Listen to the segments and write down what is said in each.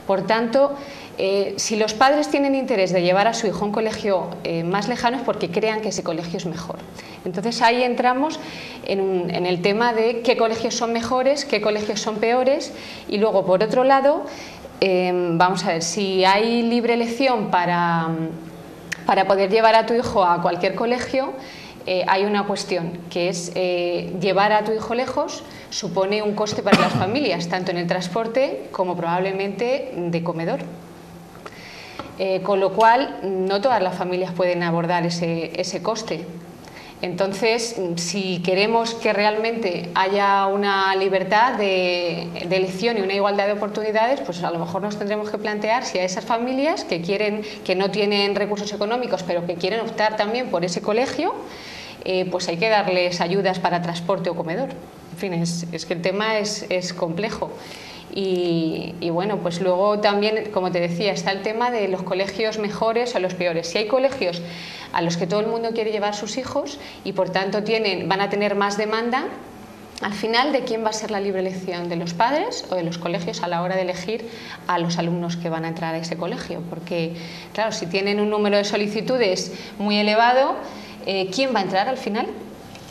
Por tanto, si los padres tienen interés de llevar a su hijo a un colegio más lejano es porque crean que ese colegio es mejor. Entonces ahí entramos en el tema de qué colegios son mejores, qué colegios son peores, y luego por otro lado vamos a ver si hay libre elección para poder llevar a tu hijo a cualquier colegio. Hay una cuestión que es llevar a tu hijo lejos supone un coste para las familias, tanto en el transporte como probablemente de comedor. Con lo cual no todas las familias pueden abordar ese coste. Entonces, si queremos que realmente haya una libertad de elección y una igualdad de oportunidades, pues a lo mejor nos tendremos que plantear si a esas familias que no tienen recursos económicos pero que quieren optar también por ese colegio, pues hay que darles ayudas para transporte o comedor. En fin, es que el tema es complejo. Y bueno, pues luego también, como te decía, está el tema de los colegios mejores o los peores. Si hay colegios a los que todo el mundo quiere llevar sus hijos y por tanto van a tener más demanda, al final, ¿de quién va a ser la libre elección? ¿De los padres o de los colegios a la hora de elegir a los alumnos que van a entrar a ese colegio? Porque, claro, si tienen un número de solicitudes muy elevado, ¿quién va a entrar al final?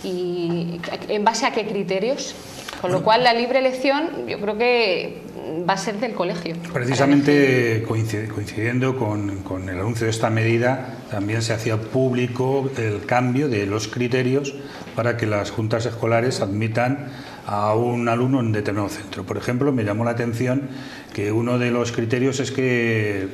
¿Y en base a qué criterios? Con lo cual la libre elección yo creo que va a ser del colegio. Precisamente coincidiendo con el anuncio de esta medida, también se hacía público el cambio de los criterios para que las juntas escolares admitan a un alumno en determinado centro. Por ejemplo, me llamó la atención que uno de los criterios es que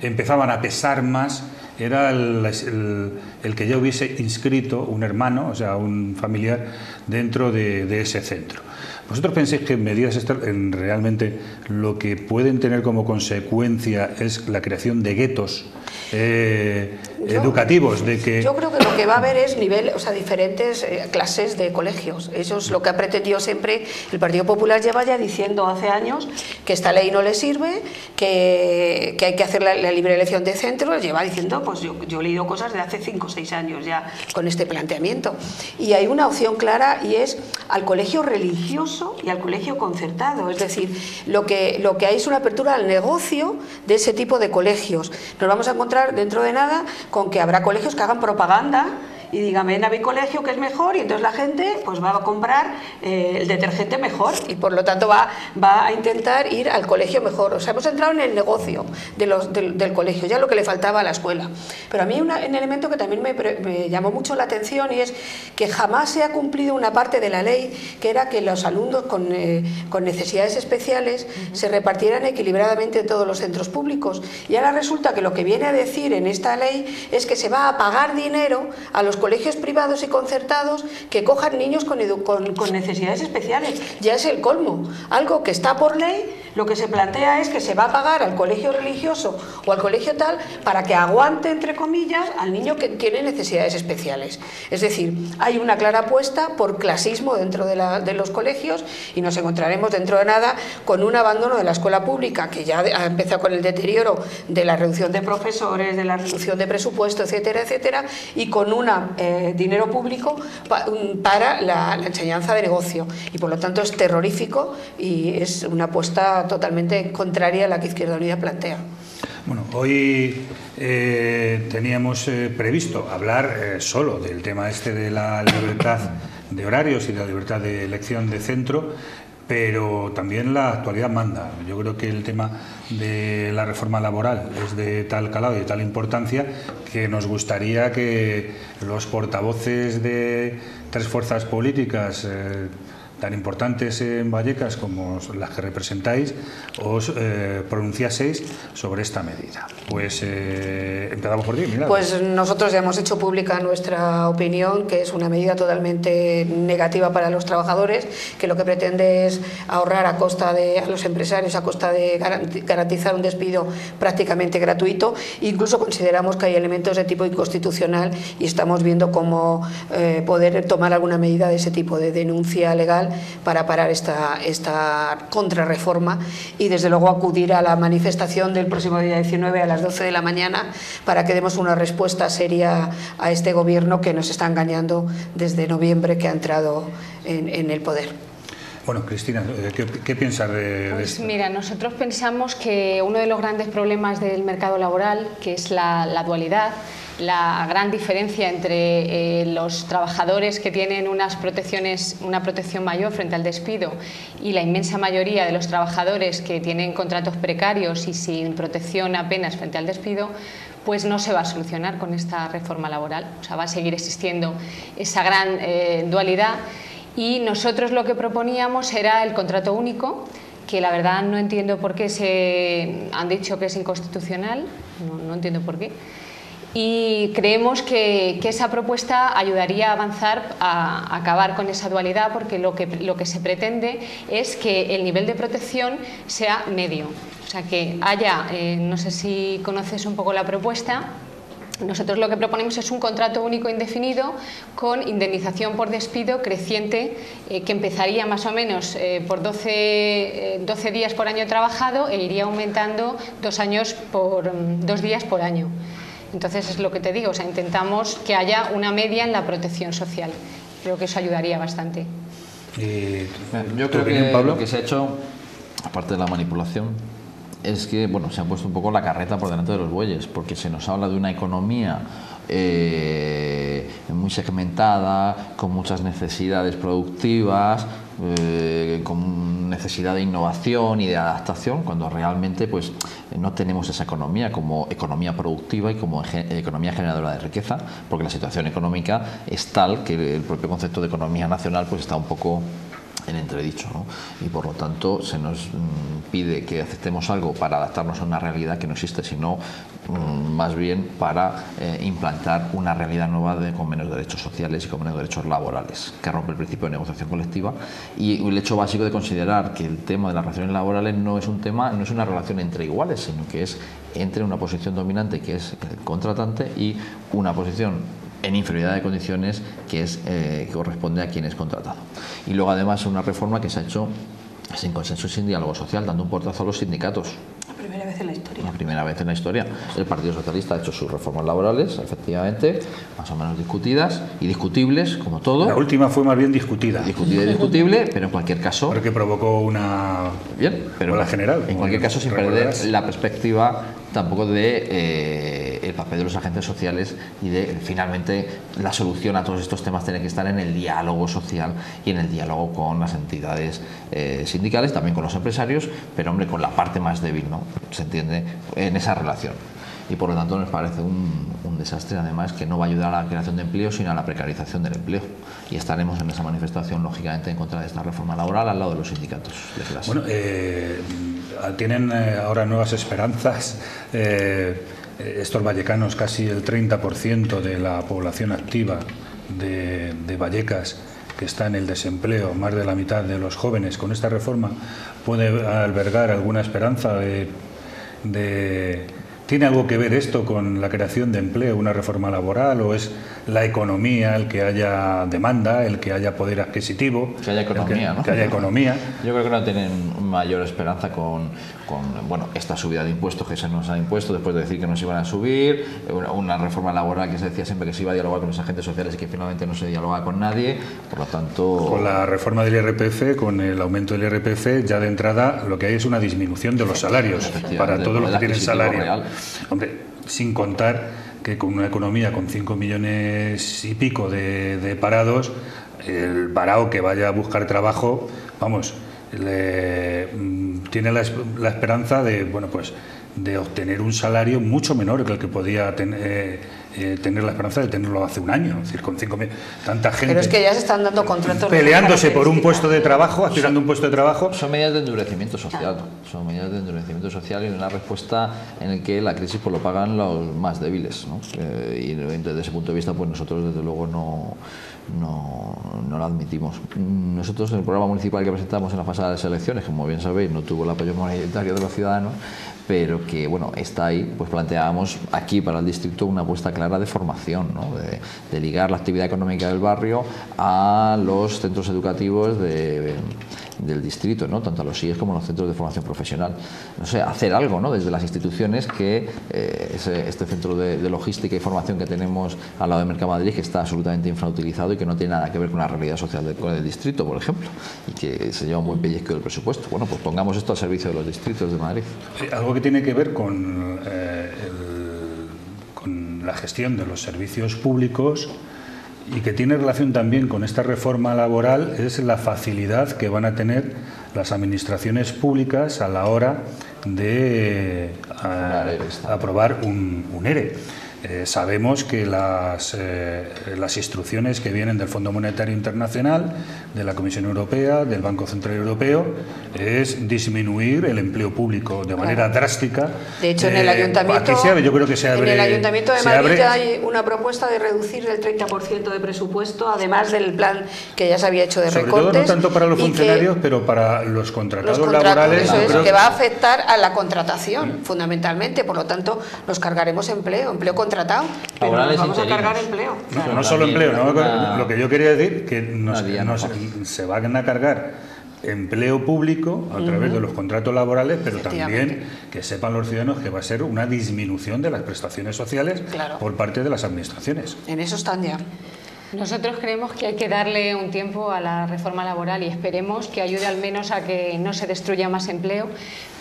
empezaban a pesar más era el que ya hubiese inscrito un hermano, o sea, un familiar dentro de ese centro. ¿Vosotros pensáis que medidas realmente lo que pueden tener como consecuencia es la creación de guetos educativos? Yo creo que lo que va a haber es diferentes clases de colegios. Eso es lo que ha pretendido siempre. El Partido Popular lleva ya diciendo hace años que esta ley no le sirve, que hay que hacer la libre elección de centros. Lleva diciendo, pues yo he leído cosas de hace 5 o 6 años ya con este planteamiento. Y hay una opción clara y es al colegio religioso y al colegio concertado. Es decir, lo que hay es una apertura al negocio de ese tipo de colegios. Nos vamos a encontrar dentro de nada con que habrá colegios que hagan propaganda y digan, ven a mi colegio que es mejor, y entonces la gente pues va a comprar el detergente mejor y por lo tanto va a intentar ir al colegio mejor. O sea, hemos entrado en el negocio del colegio, ya lo que le faltaba a la escuela. Pero a mí un elemento que también me llamó mucho la atención y es que jamás se ha cumplido una parte de la ley, que era que los alumnos con necesidades especiales se repartieran equilibradamente en todos los centros públicos. Y ahora resulta que lo que viene a decir en esta ley es que se va a pagar dinero a los colegios privados y concertados que cojan niños con necesidades especiales. Ya es el colmo. Algo que está por ley, lo que se plantea es que se va a pagar al colegio religioso o al colegio tal para que aguante, entre comillas, al niño que tiene necesidades especiales. Es decir, hay una clara apuesta por clasismo dentro de los colegios y nos encontraremos dentro de nada con un abandono de la escuela pública que ya ha empezado con el deterioro de la reducción de profesores, de la reducción de presupuesto, etcétera, etcétera, y con un dinero público para la enseñanza de negocio, y por lo tanto es terrorífico y es una apuesta totalmente contraria a la que Izquierda Unida plantea. Bueno, hoy teníamos previsto hablar solo del tema de la libertad de horarios y de la libertad de elección de centro, pero también la actualidad manda. Yo creo que el tema de la reforma laboral es de tal calado y de tal importancia que nos gustaría que los portavoces de 3 fuerzas políticas tan importantes en Vallecas como las que representáis os pronunciaseis sobre esta medida. Pues empezamos por ti, Milagros. Pues nosotros ya hemos hecho pública nuestra opinión, que es una medida totalmente negativa para los trabajadores, que lo que pretende es ahorrar a los empresarios a costa de garantizar un despido prácticamente gratuito. Incluso consideramos que hay elementos de tipo inconstitucional y estamos viendo cómo poder tomar alguna medida de ese tipo de denuncia legal para parar esta contrarreforma y desde luego acudir a la manifestación del próximo día 19 a las 12 de la mañana para que demos una respuesta seria a este gobierno que nos está engañando desde noviembre, que ha entrado en el poder. Bueno, Cristina, ¿qué piensas de esto? Mira, nosotros pensamos que uno de los grandes problemas del mercado laboral, que es la dualidad, la gran diferencia entre los trabajadores que tienen una protección mayor frente al despido y la inmensa mayoría de los trabajadores que tienen contratos precarios y sin protección apenas frente al despido, pues no se va a solucionar con esta reforma laboral. O sea, va a seguir existiendo esa gran dualidad. Y nosotros lo que proponíamos era el contrato único, que la verdad no entiendo por qué se han dicho que es inconstitucional, no entiendo por qué. Y creemos que esa propuesta ayudaría a avanzar, a acabar con esa dualidad, porque lo que se pretende es que el nivel de protección sea medio. O sea, que haya, no sé si conoces un poco la propuesta. Nosotros lo que proponemos es un contrato único indefinido con indemnización por despido creciente, que empezaría más o menos por 12 días por año trabajado e iría aumentando 2 días por año. Entonces es lo que te digo, o sea, intentamos que haya una media en la protección social. Creo que eso ayudaría bastante. Yo creo que lo que se ha hecho, aparte de la manipulación, es que bueno, se ha puesto un poco la carreta por delante de los bueyes, porque se nos habla de una economía muy segmentada, con muchas necesidades productivas, con necesidad de innovación y de adaptación, cuando realmente pues no tenemos esa economía como economía productiva y como economía generadora de riqueza, porque la situación económica es tal que el propio concepto de economía nacional pues está un poco en entredicho, ¿no? Y por lo tanto se nos pide que aceptemos algo para adaptarnos a una realidad que no existe, sino más bien para implantar una realidad nueva con menos derechos sociales y con menos derechos laborales, que rompe el principio de negociación colectiva. Y el hecho básico de considerar que el tema de las relaciones laborales no es una relación entre iguales, sino que es entre una posición dominante, que es el contratante, y una posición en inferioridad de condiciones que corresponde a quien es contratado. Y luego además una reforma que se ha hecho sin consenso y sin diálogo social, dando un portazo a los sindicatos. La primera vez en la historia. La primera vez en la historia. El Partido Socialista ha hecho sus reformas laborales, efectivamente, más o menos discutidas y discutibles, como todo. La última fue más bien discutida. Discutida y discutible, pero en cualquier caso... Porque provocó una ola general. En cualquier caso, sin perder la perspectiva tampoco de el papel de los agentes sociales y de finalmente la solución a todos estos temas tiene que estar en el diálogo social y en el diálogo con las entidades sindicales, también con los empresarios, pero hombre, con la parte más débil, ¿no? Se entiende en esa relación. Y por lo tanto nos parece un desastre, además, que no va a ayudar a la creación de empleo, sino a la precarización del empleo. Y estaremos en esa manifestación, lógicamente, en contra de esta reforma laboral al lado de los sindicatos de clase. Bueno, tienen ahora nuevas esperanzas. Estos vallecanos, casi el 30% de la población activa de Vallecas, que está en el desempleo, más de la mitad de los jóvenes, con esta reforma puede albergar alguna esperanza ¿Tiene algo que ver esto con la creación de empleo, una reforma laboral, o es la economía, el que haya demanda, el que haya poder adquisitivo? Que haya economía, ¿no? Que haya economía. Yo creo que no tienen mayor esperanza con bueno, esta subida de impuestos que se nos ha impuesto después de decir que nos iban a subir, una reforma laboral que se decía siempre que se iba a dialogar con los agentes sociales y que finalmente no se dialoga con nadie, por lo tanto... Con la reforma del IRPF, con el aumento del IRPF, ya de entrada lo que hay es una disminución de los salarios para todos los que tienen salario. Real. Hombre, sin contar que con una economía con 5 millones y pico de parados, el parado que vaya a buscar trabajo, vamos, tiene la esperanza de, bueno, pues, de obtener un salario mucho menor que el que podía tener la esperanza de tenerlo hace un año. Es decir, con 5.000, tanta gente. Pero es que ya se están dando contratos peleándose por un puesto de trabajo, aspirando a un puesto de trabajo. Son medidas de endurecimiento social. Son medidas de endurecimiento social y una respuesta en el que la crisis pues lo pagan los más débiles, ¿no? Y desde ese punto de vista, pues nosotros desde luego no lo admitimos. Nosotros en el programa municipal que presentamos en las pasadas elecciones, como bien sabéis, no tuvo el apoyo mayoritario de los ciudadanos, pero que bueno, está ahí, pues planteábamos aquí para el distrito una apuesta clara de formación, ¿no? de ligar la actividad económica del barrio a los centros educativos de del distrito, ¿no? Tanto a los CIES como a los centros de formación profesional. No sé, hacer algo, ¿no? Desde las instituciones que este centro de logística y formación que tenemos al lado de Mercamadrid, que está absolutamente infrautilizado y que no tiene nada que ver con la realidad social del distrito, por ejemplo, y que se lleva un buen pellizco del presupuesto. Bueno, pues pongamos esto al servicio de los distritos de Madrid. Algo que tiene que ver con la gestión de los servicios públicos y que tiene relación también con esta reforma laboral es la facilidad que van a tener las administraciones públicas a la hora de aprobar un ERE. Sabemos que las instrucciones que vienen del Fondo Monetario Internacional, de la Comisión Europea, del Banco Central Europeo, es disminuir el empleo público de manera drástica. De hecho, en el Ayuntamiento, yo creo que en el Ayuntamiento de Madrid ya hay una propuesta de reducir el 30% de presupuesto, además del plan que ya se había hecho de recortes. Sobre todo no tanto para los funcionarios, pero para los contratados laborales. Eso es, que va a afectar a la contratación, fundamentalmente. Por lo tanto, nos cargaremos empleo contratado, pero nos vamos a cargar empleo. No solo empleo, lo que yo quería decir que se van a cargar empleo público a través de los contratos laborales, pero también que sepan los ciudadanos que va a ser una disminución de las prestaciones sociales por parte de las administraciones. En eso están ya. Nosotros creemos que hay que darle un tiempo a la reforma laboral y esperemos que ayude al menos a que no se destruya más empleo.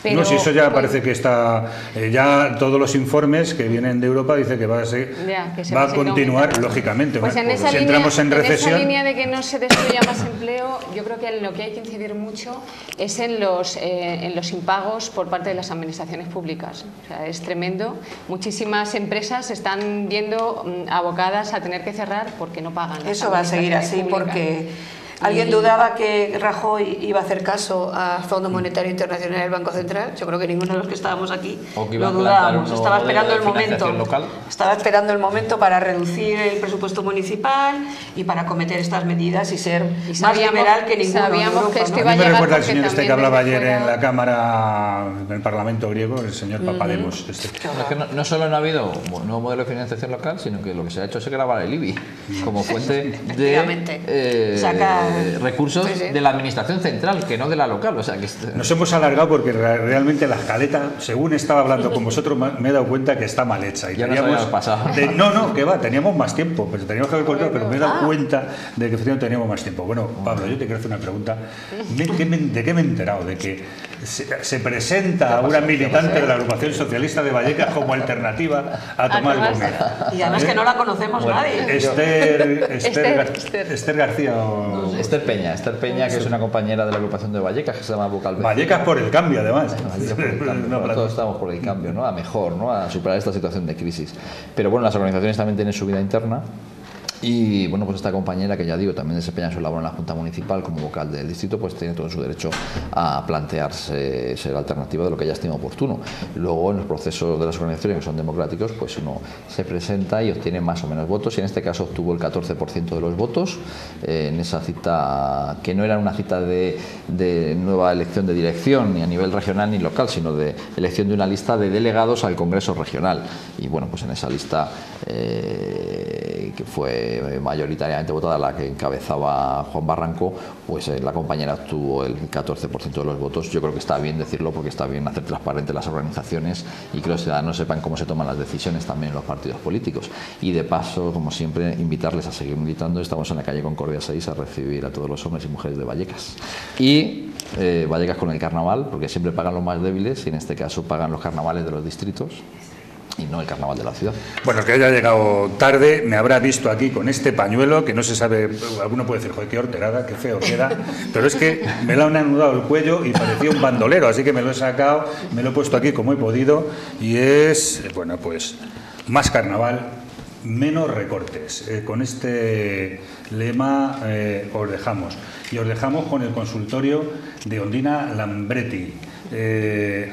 Pero, no, si eso ya parece que está, ya todos los informes que vienen de Europa dicen que va a continuar, lógicamente. Pues en esa si línea, entramos en recesión, esa línea de que no se destruya más empleo, yo creo que en lo que hay que incidir mucho es en los impagos por parte de las administraciones públicas. O sea, es tremendo. Muchísimas empresas se están viendo abocadas a tener que cerrar porque no pagan. Eso va a seguir así porque ¿alguien dudaba que Rajoy iba a hacer caso al Fondo Monetario Internacional y al Banco Central? Yo creo que ninguno de los que estábamos aquí lo dudábamos. Estaba esperando el momento. Estaba esperando el momento para reducir el presupuesto municipal y para acometer estas medidas y ser más liberal que ninguno. Sabíamos que esto iba a llegar. Me recuerda al señor que hablaba ayer en la Cámara del Parlamento griego, el señor Papademos. Es que no solo no ha habido un nuevo modelo de financiación local, sino que lo que se ha hecho es grabar el IBI como fuente de sacar recursos de la administración central, que no de la local. O sea, que nos hemos alargado porque realmente la escaleta, según estaba hablando con vosotros, me he dado cuenta que está mal hecha. Y ya teníamos pasado. Que va, teníamos más tiempo, pero teníamos que haber cortado, pero me he dado cuenta de que efectivamente teníamos más tiempo. Bueno, Pablo, yo te quiero hacer una pregunta. ¿De qué me he enterado? De que se presenta a una militante de la agrupación socialista de Vallecas como alternativa a Tomás Gómez. Y además que no la conocemos nadie. Esther García Esther Peña, que es una compañera de la agrupación de Vallecas, que se llama Vocal. Vallecas por el cambio, además. Todos estamos por el cambio, ¿no? A mejor, ¿no? A superar esta situación de crisis. Pero bueno, las organizaciones también tienen su vida interna. Y bueno, pues esta compañera, que ya digo, también desempeña su labor en la Junta Municipal como vocal del distrito, pues tiene todo su derecho a plantearse ser alternativa de lo que ella estima oportuno. Luego, en los procesos de las organizaciones que son democráticos, pues uno se presenta y obtiene más o menos votos, y en este caso obtuvo el 14% de los votos en esa cita, que no era una cita de nueva elección de dirección, ni a nivel regional ni local, sino de elección de una lista de delegados al Congreso Regional. Y bueno, pues en esa lista, que fue mayoritariamente votada, la que encabezaba Juan Barranco, pues la compañera obtuvo el 14% de los votos. Yo creo que está bien decirlo, porque está bien hacer transparentes las organizaciones y que los ciudadanos sepan cómo se toman las decisiones también en los partidos políticos. Y de paso, como siempre, invitarles a seguir militando. Estamos en la calle Concordia 6 a recibir a todos los hombres y mujeres de Vallecas. Y Vallecas con el carnaval, porque siempre pagan los más débiles, y en este caso pagan los carnavales de los distritos y no el carnaval de la ciudad. Bueno, que haya llegado tarde, me habrá visto aquí con este pañuelo, que no se sabe, alguno puede decir, joder, qué horterada, qué feo queda, pero es que me lo han anudado el cuello y parecía un bandolero, así que me lo he sacado, me lo he puesto aquí como he podido, y es, bueno, pues, más carnaval, menos recortes. Con este lema os dejamos, y os dejamos con el consultorio de Ondina Lambretti,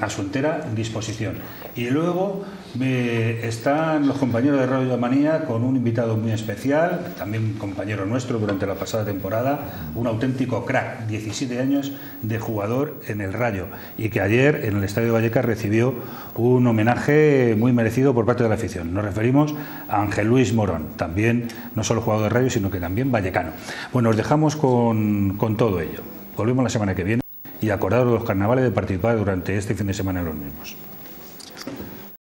a su entera disposición. Y luego están los compañeros de Radio Manía con un invitado muy especial, también compañero nuestro durante la pasada temporada, un auténtico crack, 17 años de jugador en el Rayo, y que ayer en el Estadio de Vallecas recibió un homenaje muy merecido por parte de la afición. Nos referimos a Ángel Luis Morón, también no solo jugador de Rayo, sino que también vallecano. Bueno, os dejamos con todo ello. Volvemos la semana que viene y acordaros los carnavales de participar durante este fin de semana en los mismos.